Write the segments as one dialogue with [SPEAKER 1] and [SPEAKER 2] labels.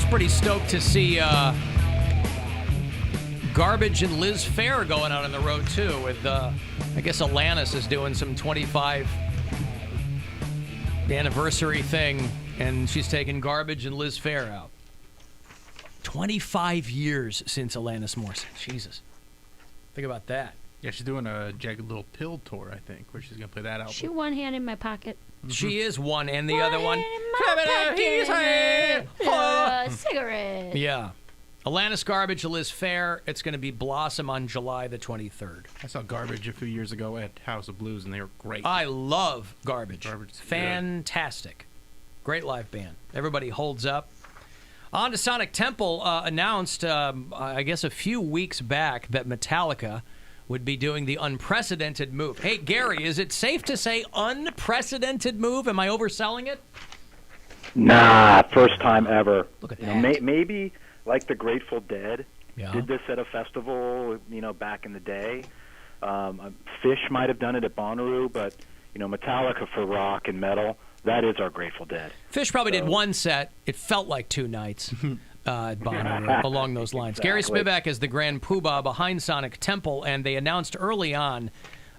[SPEAKER 1] pretty stoked to see Garbage and Liz Phair going out on the road, too, with, I guess Alanis is doing some 25 anniversary thing, and she's taking Garbage and Liz Phair out. 25 years since Alanis Morissette. Jesus. Think about that.
[SPEAKER 2] Yeah, she's doing a Jagged Little Pill tour, I think, where she's going to play that album.
[SPEAKER 3] She one hand in my pocket.
[SPEAKER 1] Mm-hmm. She is one, and the other one...
[SPEAKER 3] A cigarette.
[SPEAKER 1] Yeah. Alanis, Garbage, Liz Phair. It's going to be Blossom on July the 23rd.
[SPEAKER 2] I saw Garbage a few years ago at House of Blues, and they were great.
[SPEAKER 1] I love Garbage.
[SPEAKER 2] Garbage is
[SPEAKER 1] fantastic. Great live band. Everybody holds up. On to Sonic Temple announced, I guess a few weeks back, that Metallica would be doing the unprecedented move. Hey, Gary, is it safe to say unprecedented move? Am I overselling it?
[SPEAKER 4] Nah, first time ever.
[SPEAKER 1] Look at that.
[SPEAKER 4] Maybe like the Grateful Dead
[SPEAKER 1] Yeah.
[SPEAKER 4] did this at a festival, back in the day. Fish might have done it at Bonnaroo, but, Metallica for rock and metal, that is our Grateful Dead.
[SPEAKER 1] Fish probably did one set. It felt like 2 nights at Bonnaroo, along those lines.
[SPEAKER 4] Exactly.
[SPEAKER 1] Gary Spivack is the grand poobah behind Sonic Temple, and they announced early on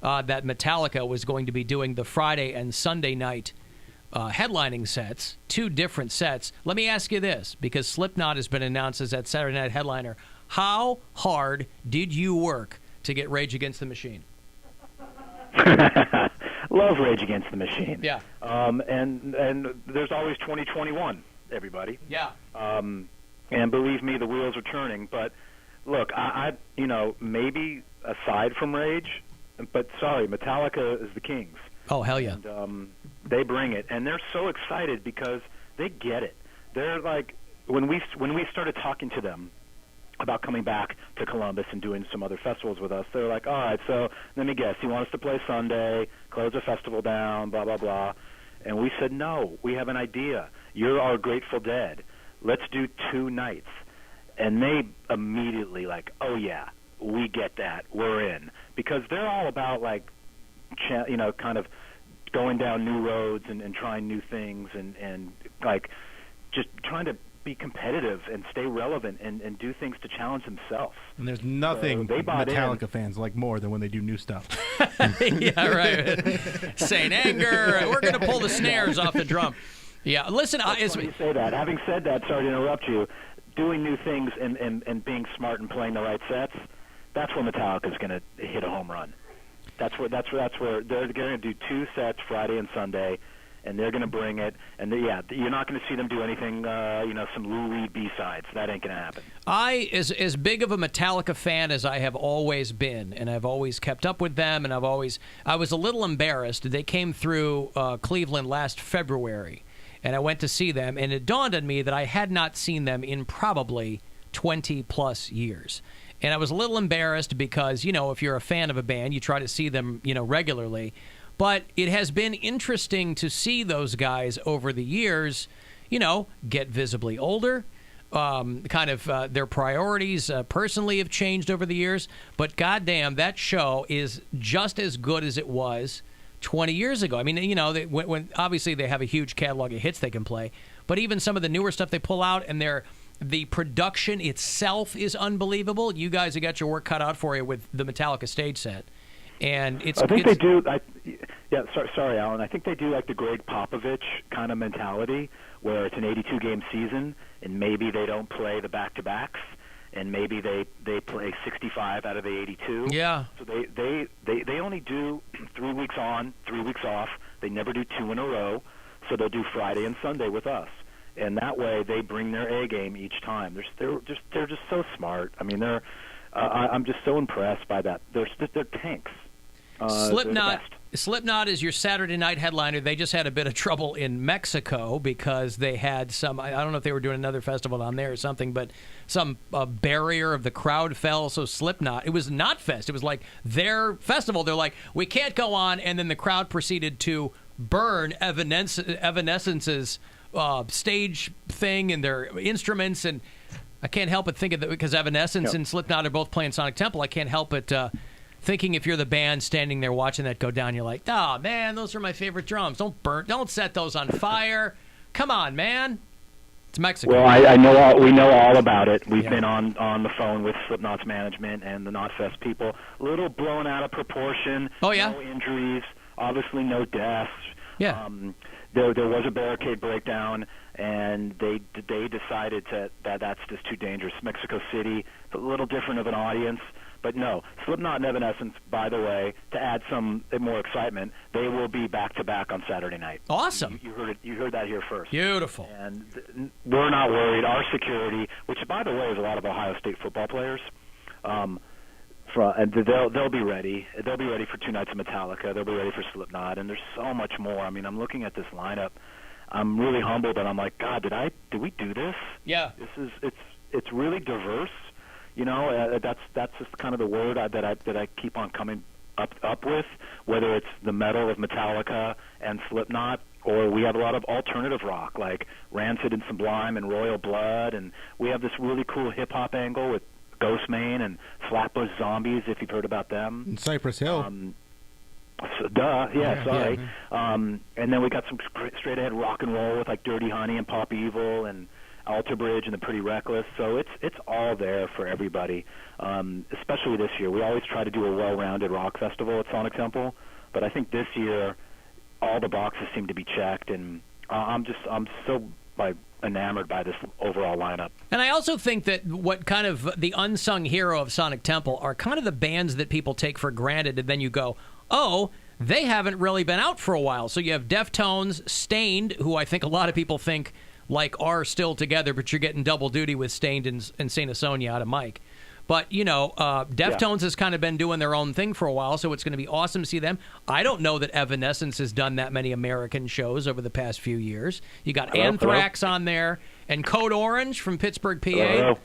[SPEAKER 1] that Metallica was going to be doing the Friday and Sunday night headlining sets, 2 different sets. Let me ask you this, because Slipknot has been announced as that Saturday night headliner. How hard did you work to get Rage Against the Machine?
[SPEAKER 4] Love Rage Against the Machine.
[SPEAKER 1] Yeah.
[SPEAKER 4] And there's always 2021, everybody.
[SPEAKER 1] Yeah.
[SPEAKER 4] And believe me, the wheels are turning. But look, I maybe aside from Rage, but sorry, Metallica is the Kings.
[SPEAKER 1] Oh, hell yeah.
[SPEAKER 4] And they bring it, and they're so excited because they get it. They're like, when we started talking to them about coming back to Columbus and doing some other festivals with us, they're like, all right, so let me guess, you want us to play Sunday, close the festival down, blah, blah, blah. And we said, no, we have an idea. You're our Grateful Dead. Let's do 2 nights. And they immediately like, oh, yeah, we get that. We're in. Because they're all about, like, kind of going down new roads and trying new things and like just trying to be competitive and stay relevant and do things to challenge themselves.
[SPEAKER 2] And there's nothing Metallica
[SPEAKER 4] in.
[SPEAKER 2] fans like more than when they do new stuff.
[SPEAKER 1] Yeah, right. Saint Anger. We're going to pull the snares off the drum. Yeah, listen.
[SPEAKER 4] Funny you say that. Having said that, sorry to interrupt you, doing new things and being smart and playing the right sets, that's where Metallica's going to hit a home run. That's where they're going to do 2 sets Friday and Sunday, and they're going to bring it. And you're not going to see them do anything, some Lou Reed B-sides. That ain't going to happen.
[SPEAKER 1] As big of a Metallica fan as I have always been, and I've always kept up with them, and I was a little embarrassed. They came through Cleveland last February, and I went to see them, and it dawned on me that I had not seen them in probably 20-plus years. And I was a little embarrassed because, if you're a fan of a band, you try to see them, regularly. But it has been interesting to see those guys over the years, get visibly older. Their priorities personally have changed over the years. But goddamn, that show is just as good as it was 20 years ago. I mean, when obviously they have a huge catalog of hits they can play. But even some of the newer stuff they pull out, and the production itself is unbelievable. You guys have got your work cut out for you with the Metallica stage set, and
[SPEAKER 4] I think they do. Sorry, Alan. I think they do like the Greg Popovich kind of mentality, where it's an 82-game season, and maybe they don't play the back-to-backs, and maybe they play 65 out of the 82.
[SPEAKER 1] Yeah.
[SPEAKER 4] So they only do 3 weeks on, 3 weeks off. They never do 2 in a row. So they'll do Friday and Sunday with us. And that way, they bring their A game each time. They're just so smart. I mean, I'm just so impressed by that. They're tanks.
[SPEAKER 1] Slipknot is your Saturday night headliner. They just had a bit of trouble in Mexico because they had some. I don't know if they were doing another festival down there or something, but some barrier of the crowd fell. So Slipknot, it was not fest. It was like their festival. They're like, we can't go on, and then the crowd proceeded to burn Evanescence's stage thing and their instruments, and I can't help but think of that because Evanescence and Slipknot are both playing Sonic Temple. I can't help but thinking if you're the band standing there watching that go down, you're like, oh man, those are my favorite drums. Don't set those on fire. Come on, man. It's Mexico.
[SPEAKER 4] Well, I know we know all about it. We've been on the phone with Slipknot's management and the Knotfest people. A little blown out of proportion.
[SPEAKER 1] Oh, yeah?
[SPEAKER 4] No injuries. Obviously, no deaths.
[SPEAKER 1] Yeah.
[SPEAKER 4] There was a barricade breakdown, and they decided that's just too dangerous. Mexico City, it's a little different of an audience. But no, Slipknot and Evanescence, by the way, to add some more excitement, they will be back-to-back on Saturday night.
[SPEAKER 1] Awesome.
[SPEAKER 4] You heard it. You heard that here first.
[SPEAKER 1] Beautiful.
[SPEAKER 4] And we're not worried. Our security, which, by the way, is a lot of Ohio State football players, and they'll be ready. They'll be ready for 2 nights of Metallica. They'll be ready for Slipknot, and there's so much more. I mean, I'm looking at this lineup. I'm really humbled, and I'm like, God, did we do this?
[SPEAKER 1] Yeah.
[SPEAKER 4] It's really diverse. You know, that's just kind of the word that I keep on coming up with. Whether it's the metal of Metallica and Slipknot, or we have a lot of alternative rock like Rancid and Sublime and Royal Blood, and we have this really cool hip hop angle with Ghostmane and Flatbush Zombies, if you've heard about them.
[SPEAKER 5] And Cypress Hill.
[SPEAKER 4] Sorry. And then we got some straight ahead rock and roll with like Dirty Honey and Pop Evil and Alter Bridge and the Pretty Reckless. So it's all there for everybody. Especially this year, we always try to do a well-rounded rock festival at Sonic Temple, but I think this year all the boxes seem to be checked, and I'm so enamored by this overall lineup.
[SPEAKER 1] And I also think that what kind of the unsung hero of Sonic Temple are kind of the bands that people take for granted, and then you go, oh, they haven't really been out for a while. So you have Deftones, Stained, who I think a lot of people think are still together, but you're getting double duty with Stained and Saint Asonia out of Mike. But, Deftones has kind of been doing their own thing for a while, so it's going to be awesome to see them. I don't know that Evanescence has done that many American shows over the past few years. You got Anthrax on there, and Code Orange from Pittsburgh, PA.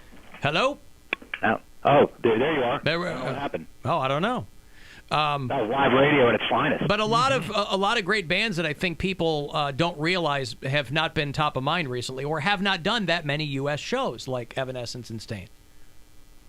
[SPEAKER 1] Hello?
[SPEAKER 4] There you are. What happened?
[SPEAKER 1] Oh, I don't know.
[SPEAKER 4] Live radio at its finest.
[SPEAKER 1] But a lot of great bands that I think people don't realize have not been top of mind recently, or have not done that many U.S. shows like Evanescence and Stain.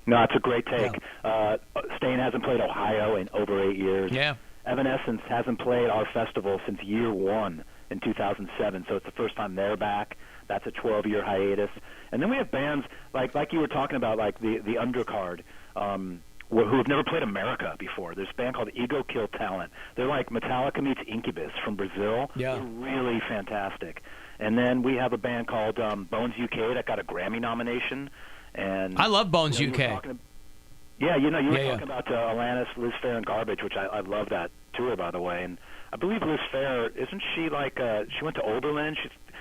[SPEAKER 4] No, it's a great take. Yeah. Stain hasn't played Ohio in over 8 years.
[SPEAKER 1] Yeah.
[SPEAKER 4] Evanescence hasn't played our festival since year 1 in 2007, so it's the first time they're back. That's a 12-year hiatus. And then we have bands like you were talking about, like the undercard, who have never played America before. There's a band called Ego Kill Talent. They're like Metallica meets Incubus from Brazil.
[SPEAKER 1] Yeah.
[SPEAKER 4] They're really fantastic. And then we have a band called Bones UK that got a Grammy nomination. And
[SPEAKER 1] I love Bones UK.
[SPEAKER 4] You were talking about Alanis, Liz Phair, and Garbage, which I love that tour, by the way. And I believe Liz Phair, isn't she like she went to Oberlin?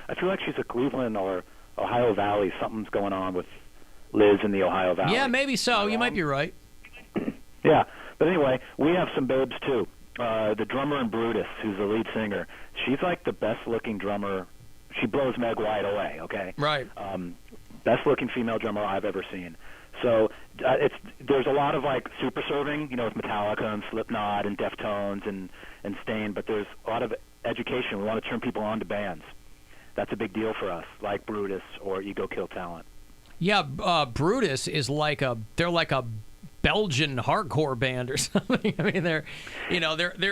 [SPEAKER 4] I feel like she's a Cleveland or Ohio Valley. Something's going on with Liz in the Ohio Valley.
[SPEAKER 1] Yeah, maybe so. You might be right.
[SPEAKER 4] Yeah, but anyway, we have some babes too. The drummer in Brutus, who's the lead singer, she's like the best-looking drummer. She blows Meg White away. Okay,
[SPEAKER 1] right.
[SPEAKER 4] Best-looking female drummer I've ever seen. So there's a lot of like super serving, with Metallica and Slipknot and Deftones and Stain, but there's a lot of education. We want to turn people on to bands. That's a big deal for us, like Brutus or Ego Kill Talent.
[SPEAKER 1] Yeah, Brutus is they're like a Belgian hardcore band or something. I mean, they're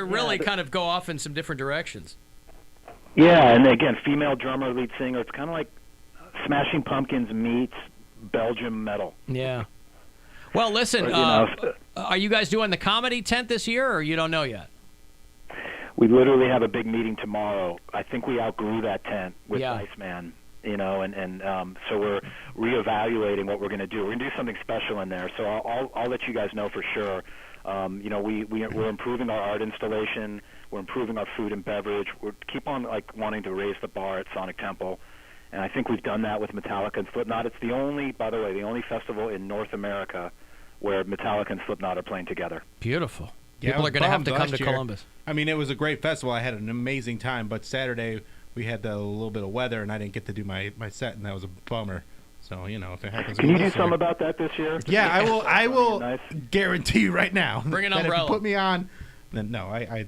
[SPEAKER 1] really kind of go off in some different directions.
[SPEAKER 4] Yeah, and again, female drummer, lead singer. It's kind of like Smashing Pumpkins meets Belgium metal.
[SPEAKER 1] Yeah. Well, listen, are you guys doing the comedy tent this year, or you don't know yet?
[SPEAKER 4] We literally have a big meeting tomorrow. I think we outgrew that tent with Iceman, so we're reevaluating what we're going to do. We're going to do something special in there, so I'll let you guys know for sure. We're improving our art installation. We're improving our food and beverage. We keep on wanting to raise the bar at Sonic Temple. And I think we've done that with Metallica and Slipknot. It's the only festival in North America where Metallica and Slipknot are playing together.
[SPEAKER 1] Beautiful.
[SPEAKER 5] Yeah,
[SPEAKER 1] People are going to have to come to Columbus.
[SPEAKER 5] I mean, it was a great festival. I had an amazing time, but Saturday we had a little bit of weather, and I didn't get to do my set, and that was a bummer. So, if it happens.
[SPEAKER 4] Can you do something about that this year?
[SPEAKER 5] Yeah, I will guarantee you right now.
[SPEAKER 1] Bring an
[SPEAKER 5] that
[SPEAKER 1] umbrella.
[SPEAKER 5] If you put me on, then no. I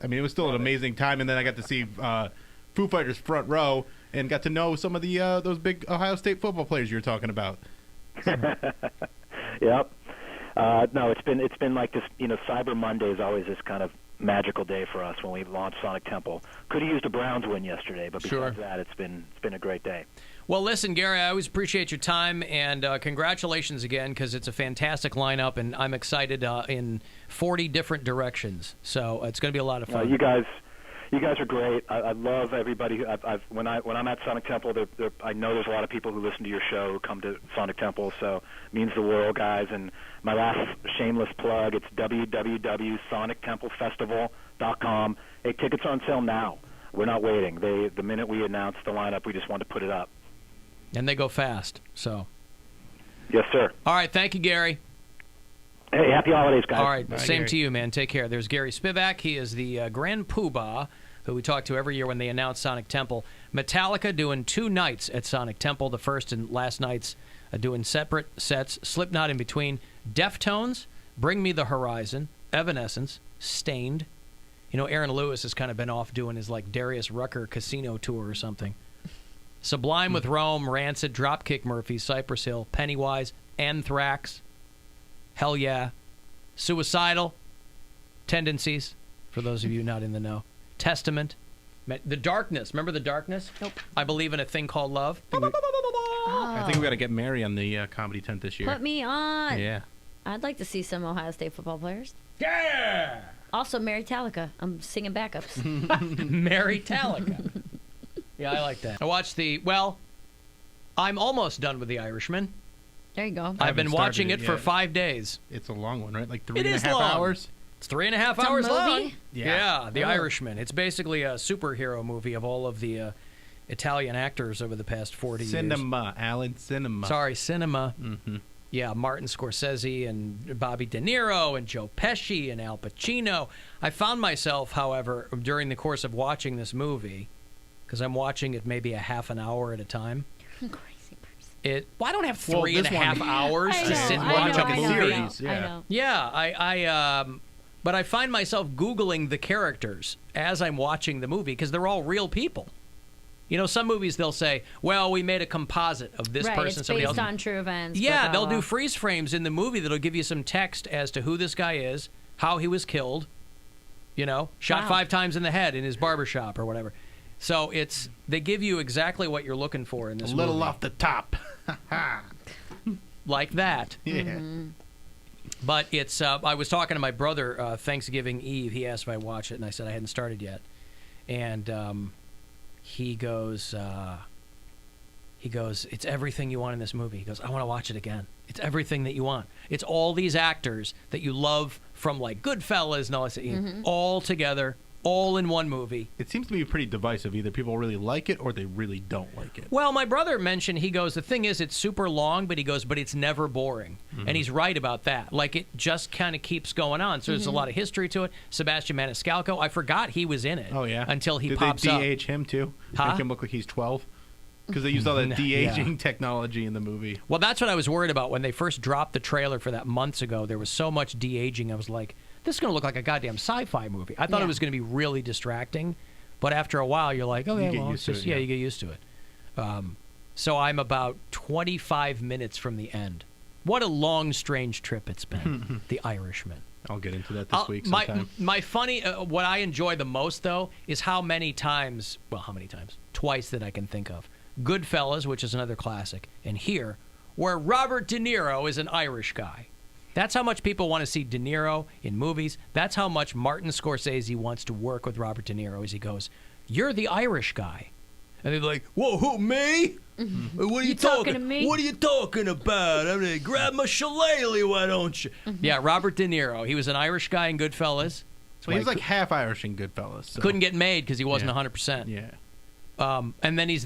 [SPEAKER 5] mean, it was still an amazing time, and then I got to see Foo Fighters front row and got to know some of the those big Ohio State football players you were talking about.
[SPEAKER 4] Yep. No, it's been like this. Cyber Monday is always this kind of magical day for us when we launched Sonic Temple. Could have used a Browns win yesterday, but besides that, it's been a great day.
[SPEAKER 1] Well, listen, Gary, I always appreciate your time, and congratulations again, because it's a fantastic lineup, and I'm excited in 40 different directions. So it's going to be a lot of fun.
[SPEAKER 4] You guys are great. I love everybody. When I'm at Sonic Temple, I know there's a lot of people who listen to your show who come to Sonic Temple, so it means the world, guys. And my last shameless plug, it's www.sonictemplefestival.com. Hey, tickets are on sale now. We're not waiting. The minute we announced the lineup, we just wanted to put it up.
[SPEAKER 1] And they go fast, so.
[SPEAKER 4] Yes, sir.
[SPEAKER 1] All right, thank you, Gary.
[SPEAKER 4] Hey, happy holidays, guys.
[SPEAKER 1] All right,
[SPEAKER 5] Bye,
[SPEAKER 1] same
[SPEAKER 5] Gary.
[SPEAKER 1] to you, man. Take care. There's Gary Spivack. He is the Grand Poobah, who we talk to every year when they announce Sonic Temple. Metallica doing 2 nights at Sonic Temple. The first and last nights doing separate sets. Slipknot in between. Deftones, Bring Me the Horizon, Evanescence, Stained. You know, Aaron Lewis has kind of been off doing his, like, Darius Rucker casino tour or something. Sublime with Rome, Rancid, Dropkick Murphys, Cypress Hill, Pennywise, Anthrax, Hell Yeah, Suicidal, Tendencies, for those of you not in the know, Testament, The Darkness. Remember The Darkness?
[SPEAKER 3] Nope.
[SPEAKER 1] I Believe in a Thing Called Love.
[SPEAKER 5] I think we got to get Mary on the comedy tent this year.
[SPEAKER 3] Put me on.
[SPEAKER 5] Yeah.
[SPEAKER 3] I'd like to see some Ohio State football players.
[SPEAKER 1] Yeah!
[SPEAKER 3] Also, Mary Talica. I'm singing backups.
[SPEAKER 1] Mary Talica. Yeah, I like that. I watched I'm almost done with The Irishman.
[SPEAKER 3] There you go.
[SPEAKER 1] I've been
[SPEAKER 5] haven't
[SPEAKER 1] watching
[SPEAKER 5] started
[SPEAKER 1] it
[SPEAKER 5] it
[SPEAKER 1] for
[SPEAKER 5] yet.
[SPEAKER 1] 5 days.
[SPEAKER 5] It's a long one, right? Like
[SPEAKER 1] It
[SPEAKER 5] 3.5
[SPEAKER 1] is long.
[SPEAKER 5] hours?
[SPEAKER 1] It's 3.5
[SPEAKER 3] It's a
[SPEAKER 1] hours long.
[SPEAKER 3] movie?
[SPEAKER 1] Yeah, The
[SPEAKER 3] Oh.
[SPEAKER 1] Irishman. It's basically a superhero movie of all of the Italian actors over the past 40 years.
[SPEAKER 5] Cinema, Alan, cinema.
[SPEAKER 1] Sorry, cinema.
[SPEAKER 5] Mm-hmm.
[SPEAKER 1] Yeah, Martin Scorsese and Bobby De Niro and Joe Pesci and Al Pacino. I found myself, however, during the course of watching this movie, because I'm watching it maybe a half an hour at a time.
[SPEAKER 3] Crazy person.
[SPEAKER 1] I don't have
[SPEAKER 5] Well,
[SPEAKER 1] three and a
[SPEAKER 5] this
[SPEAKER 1] half
[SPEAKER 5] one-
[SPEAKER 1] hours
[SPEAKER 3] I
[SPEAKER 1] to
[SPEAKER 3] know,
[SPEAKER 1] sit and
[SPEAKER 3] I
[SPEAKER 1] watch
[SPEAKER 3] know,
[SPEAKER 1] a
[SPEAKER 3] I know,
[SPEAKER 1] movie.
[SPEAKER 3] I know,
[SPEAKER 5] series, yeah.
[SPEAKER 3] I know.
[SPEAKER 1] Yeah, but I find myself Googling the characters as I'm watching the movie because they're all real people. You know, some movies they'll say, well, we made a composite of this
[SPEAKER 3] Right,
[SPEAKER 1] person,
[SPEAKER 3] it's
[SPEAKER 1] somebody
[SPEAKER 3] based
[SPEAKER 1] else.
[SPEAKER 3] on true events.
[SPEAKER 1] Yeah,
[SPEAKER 3] blah,
[SPEAKER 1] they'll
[SPEAKER 3] blah,
[SPEAKER 1] do
[SPEAKER 3] blah.
[SPEAKER 1] freeze frames in the movie that'll give you some text as to who this guy is, how he was killed, you know, shot
[SPEAKER 3] Wow.
[SPEAKER 1] 5 times in the head in his barbershop or whatever. So they give you exactly what you're looking for in this
[SPEAKER 5] A little
[SPEAKER 1] movie.
[SPEAKER 5] off the top.
[SPEAKER 1] Like that.
[SPEAKER 5] Yeah.
[SPEAKER 3] Mm-hmm.
[SPEAKER 1] But it's, I was talking to my brother Thanksgiving Eve. He asked if I watched it, and I said I hadn't started yet. And he goes, it's everything you want in this movie. He goes, I want to watch it again. It's everything that you want. It's all these actors that you love from, like, Goodfellas and all that, all together, all in one movie.
[SPEAKER 5] It seems to be pretty divisive. Either people really like it or they really don't like it.
[SPEAKER 1] Well, my brother mentioned, he goes, the thing is, it's super long, but he goes, but it's never boring. And he's right about that. Like, it just kind of keeps going on. So there's a lot of history to it. Sebastian Maniscalco, I forgot he was in it.
[SPEAKER 5] Oh, yeah.
[SPEAKER 1] Until he
[SPEAKER 5] Did
[SPEAKER 1] pops
[SPEAKER 5] they
[SPEAKER 1] up.
[SPEAKER 5] de-age him, too?
[SPEAKER 1] Huh?
[SPEAKER 5] Make him look like he's 12? Because they used all that de-aging technology in the movie.
[SPEAKER 1] Well, that's what I was worried about when they first dropped the trailer for that months ago. There was so much de-aging. I was like, this is going to look like a goddamn sci-fi movie. I thought
[SPEAKER 3] Yeah.
[SPEAKER 1] it was going to be really distracting, but after a while, you're like, okay,
[SPEAKER 5] get
[SPEAKER 1] well,
[SPEAKER 5] used
[SPEAKER 1] it's
[SPEAKER 5] to
[SPEAKER 1] just,
[SPEAKER 5] it, yeah.
[SPEAKER 1] you get used to it. So I'm about 25 minutes from the end. What a long, strange trip it's been. The Irishman.
[SPEAKER 5] I'll get into that this week
[SPEAKER 1] my
[SPEAKER 5] sometime.
[SPEAKER 1] my funny, what I enjoy the most though is how many times? Twice that I can think of. Goodfellas, which is another classic, and here, where Robert De Niro is an Irish guy. That's how much people want to see De Niro in movies. That's how much Martin Scorsese wants to work with Robert De Niro as he goes, you're the Irish guy. And they're like, whoa, who, me? What are you
[SPEAKER 3] talking to me?
[SPEAKER 1] What are you talking about? I'm going to grab my shillelagh, why don't you? Yeah, Robert De Niro. He was an Irish guy in Goodfellas.
[SPEAKER 5] So he was like half Irish in Goodfellas. So.
[SPEAKER 1] Couldn't get made because he wasn't
[SPEAKER 5] Yeah.
[SPEAKER 1] 100%.
[SPEAKER 5] Yeah.
[SPEAKER 1] And then he's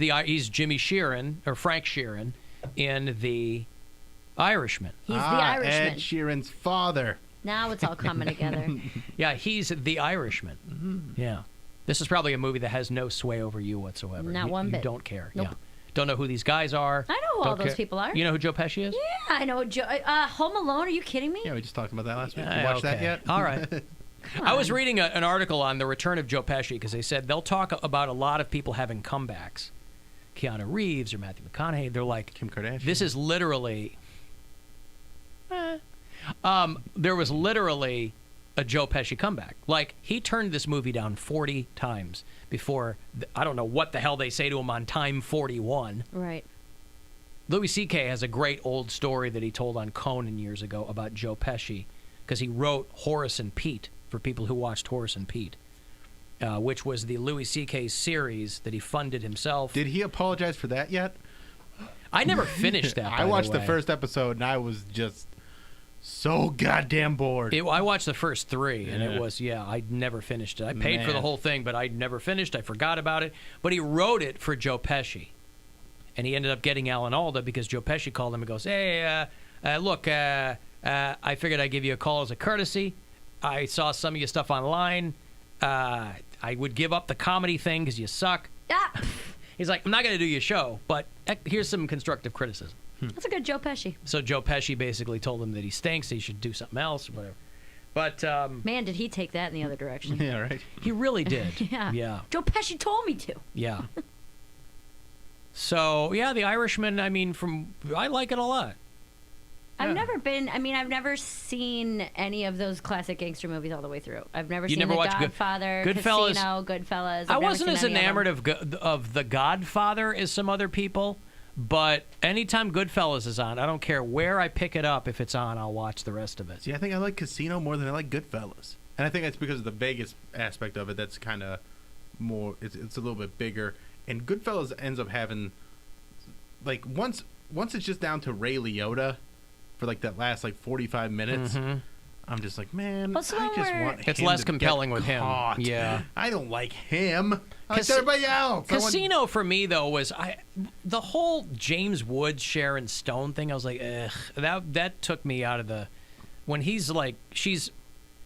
[SPEAKER 1] Jimmy Sheeran, or Frank Sheeran, in The Irishman.
[SPEAKER 3] He's the Irishman.
[SPEAKER 5] Ed Sheeran's father.
[SPEAKER 3] Now it's all coming together.
[SPEAKER 1] Yeah, he's The Irishman. Yeah. This is probably a movie that has no sway over you whatsoever.
[SPEAKER 3] Not one
[SPEAKER 1] You
[SPEAKER 3] bit.
[SPEAKER 1] don't care.
[SPEAKER 3] Nope.
[SPEAKER 1] Yeah. Don't know who these guys are.
[SPEAKER 3] I know who all
[SPEAKER 1] Don't
[SPEAKER 3] those people are.
[SPEAKER 1] You know who Joe Pesci is?
[SPEAKER 3] Yeah, I know. Home Alone, are you kidding me?
[SPEAKER 5] Yeah, we just talked about that last week.
[SPEAKER 1] Ah,
[SPEAKER 5] You watched that
[SPEAKER 1] okay.
[SPEAKER 5] yet?
[SPEAKER 1] All right. I was reading an article on the return of Joe Pesci because they said they'll talk about a lot of people having comebacks. Keanu Reeves or Matthew McConaughey. They're like,
[SPEAKER 5] Kim Kardashian.
[SPEAKER 1] this is literally... there was literally a Joe Pesci comeback. Like, he turned this movie down 40 times before, I don't know what the hell they say to him on time 41.
[SPEAKER 3] Right.
[SPEAKER 1] Louis C.K. has a great old story that he told on Conan years ago about Joe Pesci, because he wrote Horace and Pete, for people who watched Horace and Pete, which was the Louis C.K. series that he funded himself.
[SPEAKER 5] Did he apologize for that yet?
[SPEAKER 1] I never finished that.
[SPEAKER 5] I watched the
[SPEAKER 1] way.
[SPEAKER 5] first episode, and I was just so goddamn bored.
[SPEAKER 1] I watched the first 3, and it
[SPEAKER 5] Yeah.
[SPEAKER 1] was, I never finished it. I paid for
[SPEAKER 5] Man.
[SPEAKER 1] the whole thing, but I never finished. I forgot about it. But he wrote it for Joe Pesci. And he ended up getting Alan Alda because Joe Pesci called him and goes, hey, look, I figured I'd give you a call as a courtesy. I saw some of your stuff online. I would give up the comedy thing because you suck.
[SPEAKER 3] Ah,
[SPEAKER 1] He's like, I'm not going to do your show, but here's some constructive criticism.
[SPEAKER 3] that's a good Joe Pesci.
[SPEAKER 1] So Joe Pesci basically told him that he stinks, he should do something else or whatever. But
[SPEAKER 3] Man, did he take that in the other direction?
[SPEAKER 5] Yeah, right.
[SPEAKER 1] he really did.
[SPEAKER 3] Yeah.
[SPEAKER 1] Yeah.
[SPEAKER 3] Joe Pesci told me to.
[SPEAKER 1] Yeah. So, yeah, The Irishman, I mean, I like it a lot.
[SPEAKER 3] I've never seen any of those classic gangster movies all the way through. I've never seen
[SPEAKER 1] never
[SPEAKER 3] The
[SPEAKER 1] watched
[SPEAKER 3] Godfather,
[SPEAKER 1] Goodfellas?
[SPEAKER 3] Casino, Goodfellas.
[SPEAKER 1] I
[SPEAKER 3] I've never
[SPEAKER 1] wasn't
[SPEAKER 3] seen
[SPEAKER 1] as
[SPEAKER 3] any
[SPEAKER 1] enamored
[SPEAKER 3] of them.
[SPEAKER 1] of The Godfather as some other people, but anytime Goodfellas is on, I don't care where I pick it up. If it's on, I'll watch the rest of it.
[SPEAKER 5] See, I think I like Casino more than I like Goodfellas. And I think that's because of the Vegas aspect of it that's kind of more, it's a little bit bigger. And Goodfellas ends up having, like, once it's just down to Ray Liotta for, like, that last, 45 minutes, I'm just like, man,
[SPEAKER 3] What's the
[SPEAKER 5] I
[SPEAKER 3] one
[SPEAKER 5] just
[SPEAKER 3] where-
[SPEAKER 5] want him
[SPEAKER 1] It's
[SPEAKER 5] to
[SPEAKER 1] less
[SPEAKER 5] get
[SPEAKER 1] compelling with him.
[SPEAKER 5] caught.
[SPEAKER 1] Yeah.
[SPEAKER 5] I don't like him. I like
[SPEAKER 1] Cas-
[SPEAKER 5] everybody else. I want-
[SPEAKER 1] Casino for me though was the whole James Woods Sharon Stone thing. I was like, ugh, that took me out of the when he's like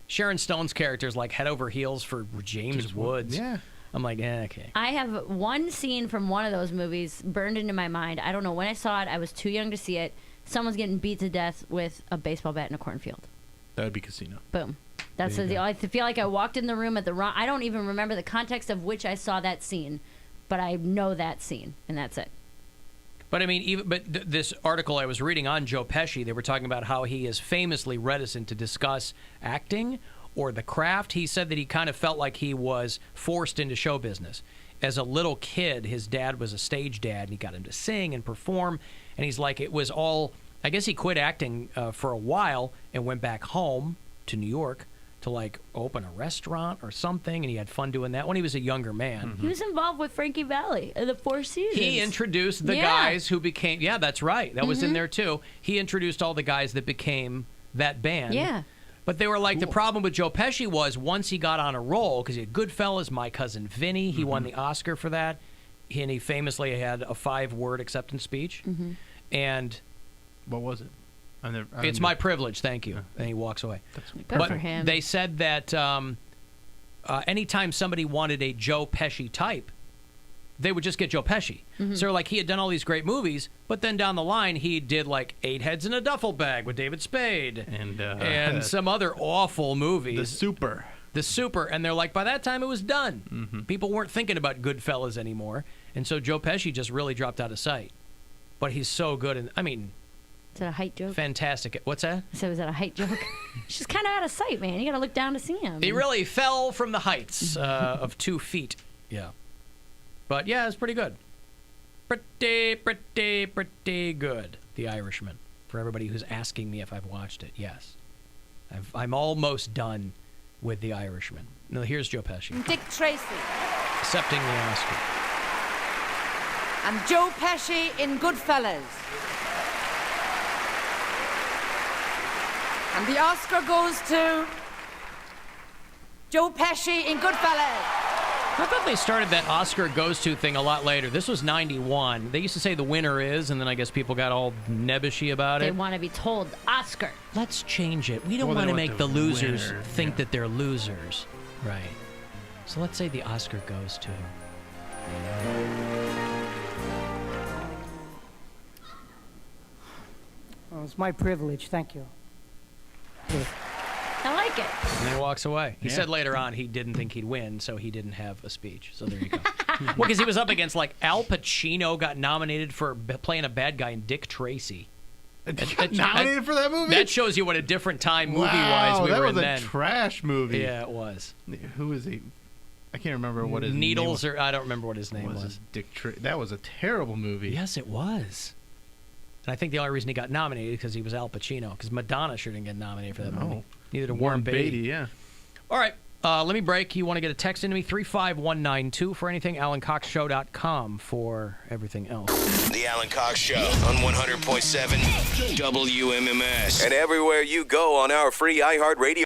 [SPEAKER 1] Sharon Stone's character is like head over heels for James Woods.
[SPEAKER 5] Yeah.
[SPEAKER 1] I'm like, okay.
[SPEAKER 3] I have one scene from one of those movies burned into my mind. I don't know when I saw it. I was too young to see it. Someone's getting beat to death with a baseball bat in a cornfield.
[SPEAKER 5] That would be Casino.
[SPEAKER 3] Boom. That's
[SPEAKER 5] There you go.
[SPEAKER 3] I feel like I walked in the room at the wrong. I don't even remember the context of which I saw that scene, but I know that scene, and that's it.
[SPEAKER 1] But I mean, this article I was reading on Joe Pesci, they were talking about how he is famously reticent to discuss acting or the craft. He said that he kind of felt like he was forced into show business. As a little kid, his dad was a stage dad, and he got him to sing and perform. And he's like, it was all, I guess he quit acting for a while and went back home to New York to like open a restaurant or something. And he had fun doing that when he was a younger man.
[SPEAKER 3] He was involved with Frankie Valli in the Four Seasons.
[SPEAKER 1] He introduced the
[SPEAKER 3] Yeah.
[SPEAKER 1] guys who became, yeah, that's right. That was in there too. He introduced all the guys that became that band.
[SPEAKER 3] Yeah.
[SPEAKER 1] But they were like, the problem with Joe Pesci was once he got on a roll, because he had Goodfellas, My Cousin Vinny, he won the Oscar for that. And he famously had a 5-word acceptance speech. And
[SPEAKER 5] What was it?
[SPEAKER 1] it's my privilege, thank you. And he walks away.
[SPEAKER 3] Good
[SPEAKER 1] But
[SPEAKER 3] for him.
[SPEAKER 1] they said that anytime somebody wanted a Joe Pesci type, they would just get Joe Pesci. So like he had done all these great movies, but then down the line he did like 8 Heads in a Duffel Bag with David Spade and some other awful movies.
[SPEAKER 5] The Super.
[SPEAKER 1] And they're like, by that time it was done. People weren't thinking about Goodfellas anymore, and so Joe Pesci just really dropped out of sight. But he's so good, and I mean,
[SPEAKER 3] Is that a height joke?
[SPEAKER 1] fantastic. What's that?
[SPEAKER 3] So is that a height joke? She's kind of out of sight, man. You got to look down to see him.
[SPEAKER 1] He really fell from the heights of 2 feet. Yeah. But yeah, it's pretty good. Pretty good. The Irishman. For everybody who's asking me if I've watched it, yes. I'm almost done with The Irishman. No, here's Joe Pesci
[SPEAKER 6] Dick Tracy.
[SPEAKER 1] accepting the Oscar.
[SPEAKER 6] And Joe Pesci in Goodfellas. And the Oscar goes to Joe Pesci in Goodfellas.
[SPEAKER 1] I thought they started that Oscar goes to thing a lot later. This was 91. They used to say the winner is, and then I guess people got all nebbishy about
[SPEAKER 3] They
[SPEAKER 1] it.
[SPEAKER 3] want to be told Oscar.
[SPEAKER 1] Let's change it. We don't
[SPEAKER 5] Well,
[SPEAKER 1] want
[SPEAKER 5] they
[SPEAKER 1] to
[SPEAKER 5] want
[SPEAKER 1] make
[SPEAKER 5] the
[SPEAKER 1] the losers
[SPEAKER 5] winner,
[SPEAKER 1] think
[SPEAKER 5] yeah.
[SPEAKER 1] that they're losers. Right. So let's say the Oscar goes to.
[SPEAKER 7] Oh, it's my privilege. Thank you.
[SPEAKER 3] I like it.
[SPEAKER 1] And then he walks away. He
[SPEAKER 5] Yeah.
[SPEAKER 1] said later on he didn't think he'd win, so he didn't have a speech. So there you go. Well, because he was up against, like, Al Pacino got nominated for playing a bad guy in Dick Tracy.
[SPEAKER 5] Nominated for that movie?
[SPEAKER 1] That shows you what a different time movie-wise
[SPEAKER 5] Wow,
[SPEAKER 1] we
[SPEAKER 5] that
[SPEAKER 1] were
[SPEAKER 5] was
[SPEAKER 1] in
[SPEAKER 5] a
[SPEAKER 1] then.
[SPEAKER 5] trash movie.
[SPEAKER 1] Yeah, it was.
[SPEAKER 5] Who is he? I can't remember what his
[SPEAKER 1] Needles,
[SPEAKER 5] name
[SPEAKER 1] or I don't remember what his name was.
[SPEAKER 5] That was a terrible movie.
[SPEAKER 1] Yes, it was. And I think the only reason he got nominated is because he was Al Pacino, because Madonna shouldn't get nominated for that movie.
[SPEAKER 5] Oh.
[SPEAKER 1] Neither did Warren Beatty.
[SPEAKER 5] Yeah.
[SPEAKER 1] All right, let me break. You want to get a text into me, 35192 for anything, AlanCoxShow.com for everything else.
[SPEAKER 8] The Alan Cox Show on 100.7 WMMS. And everywhere you go on our free iHeartRadio